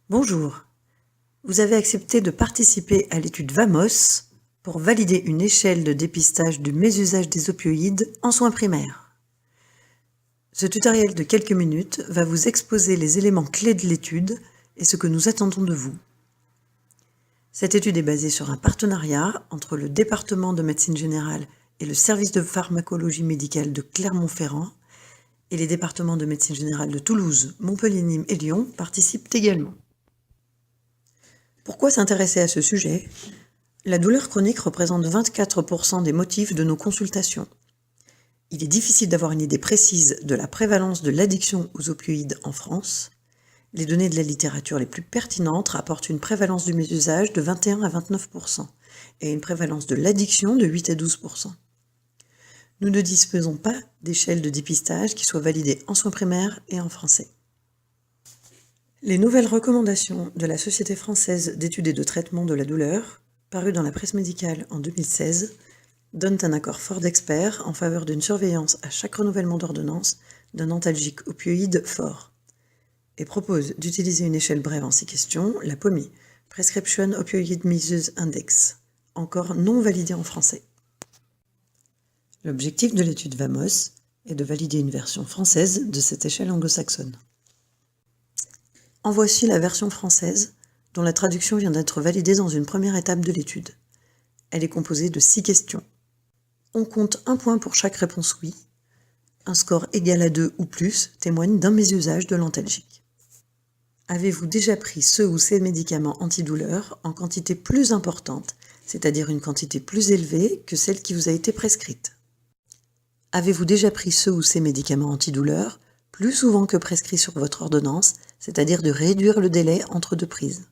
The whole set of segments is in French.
Bonjour, vous avez accepté de participer à l'étude VAMOS pour valider une échelle de dépistage du mésusage des opioïdes en soins primaires. Ce tutoriel de quelques minutes va vous exposer les éléments clés de l'étude et ce que nous attendons de vous. Cette étude est basée sur un partenariat entre le département de médecine générale et le service de pharmacologie médicale de Clermont-Ferrand, et les départements de médecine générale de Toulouse, Montpellier, Nîmes et Lyon participent également. Pourquoi s'intéresser à ce sujet ? La douleur chronique représente 24% des motifs de nos consultations. Il est difficile d'avoir une idée précise de la prévalence de l'addiction aux opioïdes en France. Les données de la littérature les plus pertinentes rapportent une prévalence du mésusage de 21 à 29% et une prévalence de l'addiction de 8 à 12%. Nous ne disposons pas d'échelle de dépistage qui soit validée en soins primaires et en français. Les nouvelles recommandations de la Société française d'études et de traitement de la douleur, parues dans la presse médicale en 2016, donnent un accord fort d'experts en faveur d'une surveillance à chaque renouvellement d'ordonnance d'un antalgique opioïde fort, et proposent d'utiliser une échelle brève en 6 questions, la POMI, Prescription Opioid Misuse Index, encore non validée en français. L'objectif de l'étude VAMOS est de valider une version française de cette échelle anglo-saxonne. En voici la version française, dont la traduction vient d'être validée dans une première étape de l'étude. Elle est composée de 6 questions. On compte 1 point pour chaque réponse oui. Un score égal à 2 ou plus témoigne d'un mésusage de l'antalgique. Avez-vous déjà pris ce ou ces médicaments antidouleurs en quantité plus importante, c'est-à-dire une quantité plus élevée que celle qui vous a été prescrite ? Avez-vous déjà pris ce ou ces médicaments antidouleurs plus souvent que prescrit sur votre ordonnance, c'est-à-dire de réduire le délai entre 2 prises ?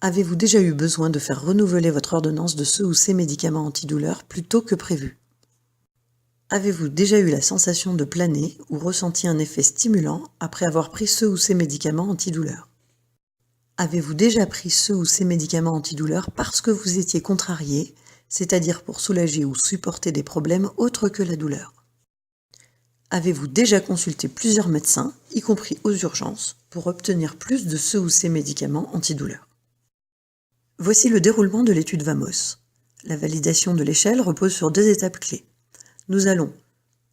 Avez-vous déjà eu besoin de faire renouveler votre ordonnance de ce ou ces médicaments antidouleurs plus tôt que prévu ? Avez-vous déjà eu la sensation de planer ou ressenti un effet stimulant après avoir pris ce ou ces médicaments antidouleurs ? Avez-vous déjà pris ce ou ces médicaments antidouleurs parce que vous étiez contrarié, c'est-à-dire pour soulager ou supporter des problèmes autres que la douleur ? Avez-vous déjà consulté plusieurs médecins, y compris aux urgences, pour obtenir plus de ce ou ces médicaments antidouleurs ? Voici le déroulement de l'étude VAMOS. La validation de l'échelle repose sur 2 étapes clés. Nous allons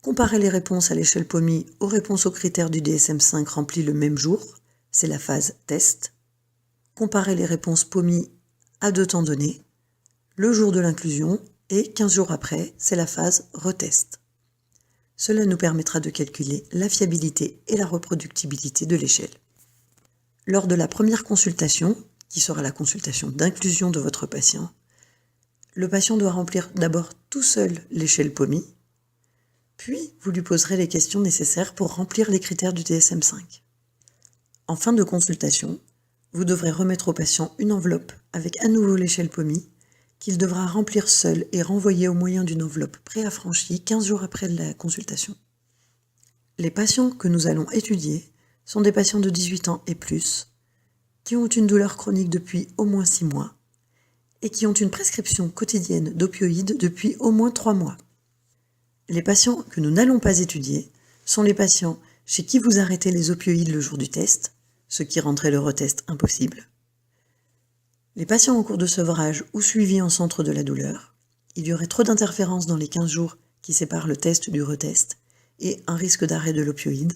comparer les réponses à l'échelle POMI aux réponses aux critères du DSM-5 remplies le même jour, c'est la phase test. Comparer les réponses POMI à 2 temps donnés, le jour de l'inclusion et 15 jours après, c'est la phase retest. Cela nous permettra de calculer la fiabilité et la reproductibilité de l'échelle. Lors de la première consultation, qui sera la consultation d'inclusion de votre patient, le patient doit remplir d'abord tout seul l'échelle POMI, puis vous lui poserez les questions nécessaires pour remplir les critères du DSM-5. En fin de consultation, vous devrez remettre au patient une enveloppe avec à nouveau l'échelle POMI, qu'il devra remplir seul et renvoyer au moyen d'une enveloppe préaffranchie 15 jours après la consultation. Les patients que nous allons étudier sont des patients de 18 ans et plus, qui ont une douleur chronique depuis au moins 6 mois et qui ont une prescription quotidienne d'opioïdes depuis au moins 3 mois. Les patients que nous n'allons pas étudier sont les patients chez qui vous arrêtez les opioïdes le jour du test, ce qui rendrait le retest impossible. Les patients en cours de sevrage ou suivis en centre de la douleur, il y aurait trop d'interférences dans les 15 jours qui séparent le test du retest et un risque d'arrêt de l'opioïde.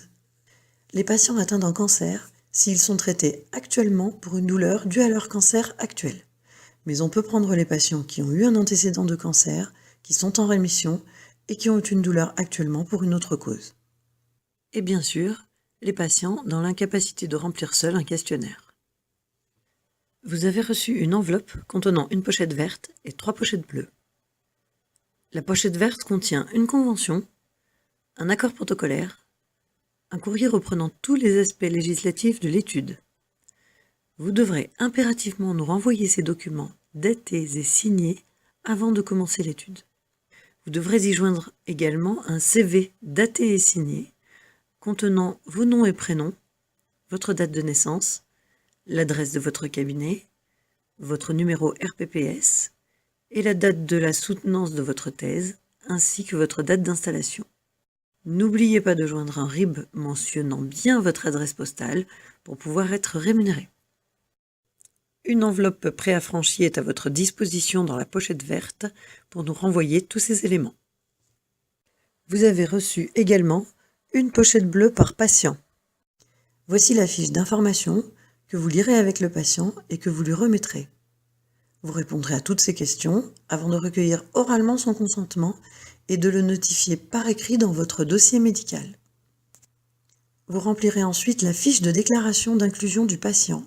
Les patients atteints d'un cancer s'ils sont traités actuellement pour une douleur due à leur cancer actuel. Mais on peut prendre les patients qui ont eu un antécédent de cancer, qui sont en rémission et qui ont une douleur actuellement pour une autre cause. Et bien sûr, les patients dans l'incapacité de remplir seuls un questionnaire. Vous avez reçu une enveloppe contenant une pochette verte et 3 pochettes bleues. La pochette verte contient une convention, un accord protocolaire, un courrier reprenant tous les aspects législatifs de l'étude. Vous devrez impérativement nous renvoyer ces documents datés et signés avant de commencer l'étude. Vous devrez y joindre également un CV daté et signé, contenant vos noms et prénoms, votre date de naissance, l'adresse de votre cabinet, votre numéro RPPS et la date de la soutenance de votre thèse, ainsi que votre date d'installation. N'oubliez pas de joindre un RIB mentionnant bien votre adresse postale pour pouvoir être rémunéré. Une enveloppe préaffranchie est à votre disposition dans la pochette verte pour nous renvoyer tous ces éléments. Vous avez reçu également une pochette bleue par patient. Voici la fiche d'information que vous lirez avec le patient et que vous lui remettrez. Vous répondrez à toutes ces questions avant de recueillir oralement son consentement et de le notifier par écrit dans votre dossier médical. Vous remplirez ensuite la fiche de déclaration d'inclusion du patient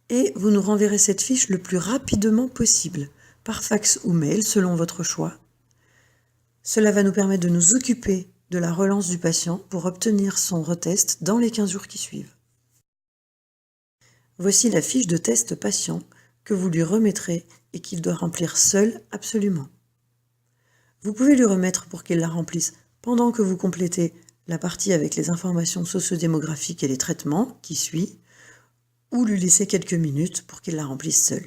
et vous nous renverrez cette fiche le plus rapidement possible, par fax ou mail selon votre choix. Cela va nous permettre de nous occuper de la relance du patient pour obtenir son retest dans les 15 jours qui suivent. Voici la fiche de test patient que vous lui remettrez et qu'il doit remplir seul absolument. Vous pouvez lui remettre pour qu'il la remplisse pendant que vous complétez la partie avec les informations sociodémographiques et les traitements qui suit, ou lui laisser quelques minutes pour qu'il la remplisse seul.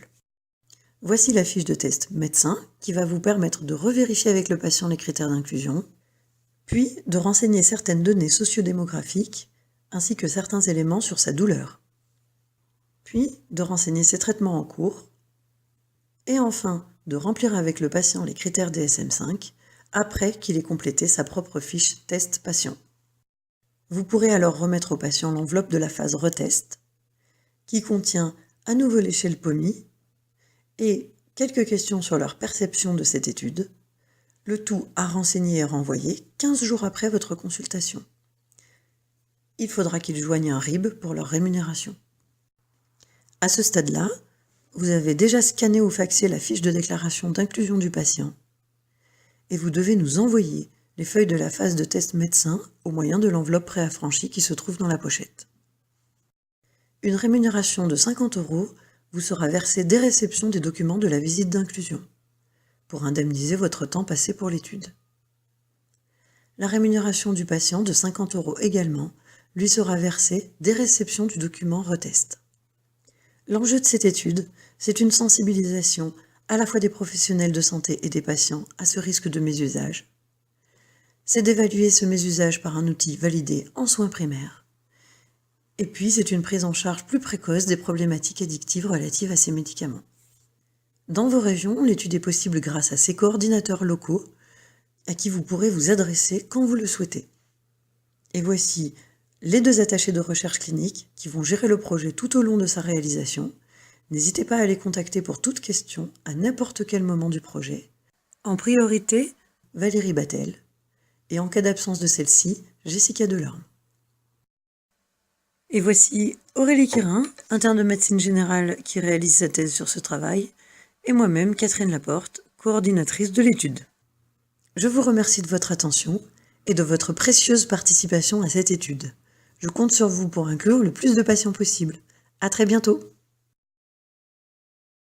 Voici la fiche de test médecin qui va vous permettre de revérifier avec le patient les critères d'inclusion, puis de renseigner certaines données sociodémographiques ainsi que certains éléments sur sa douleur, puis de renseigner ses traitements en cours, et enfin de remplir avec le patient les critères DSM-5 après qu'il ait complété sa propre fiche test patient. Vous pourrez alors remettre au patient l'enveloppe de la phase retest qui contient à nouveau l'échelle POMI et quelques questions sur leur perception de cette étude, le tout à renseigner et renvoyer 15 jours après votre consultation. Il faudra qu'ils joignent un RIB pour leur rémunération. À ce stade-là, vous avez déjà scanné ou faxé la fiche de déclaration d'inclusion du patient et vous devez nous envoyer les feuilles de la phase de test médecin au moyen de l'enveloppe préaffranchie qui se trouve dans la pochette. Une rémunération de 50 € vous sera versée dès réception des documents de la visite d'inclusion, pour indemniser votre temps passé pour l'étude. La rémunération du patient de 50 € également lui sera versée dès réception du document retest. L'enjeu de cette étude, c'est une sensibilisation à la fois des professionnels de santé et des patients à ce risque de mésusage. C'est d'évaluer ce mésusage par un outil validé en soins primaires. Et puis, c'est une prise en charge plus précoce des problématiques addictives relatives à ces médicaments. Dans vos régions, l'étude est possible grâce à ces coordinateurs locaux à qui vous pourrez vous adresser quand vous le souhaitez. Et voici les 2 attachés de recherche clinique qui vont gérer le projet tout au long de sa réalisation. N'hésitez pas à les contacter pour toute question à n'importe quel moment du projet. En priorité, Valérie Battel, et en cas d'absence de celle-ci, Jessica Delorme. Et voici Aurélie Quirin, interne de médecine générale qui réalise sa thèse sur ce travail, et moi-même, Catherine Laporte, coordinatrice de l'étude. Je vous remercie de votre attention et de votre précieuse participation à cette étude. Je compte sur vous pour inclure le plus de patients possible. À très bientôt!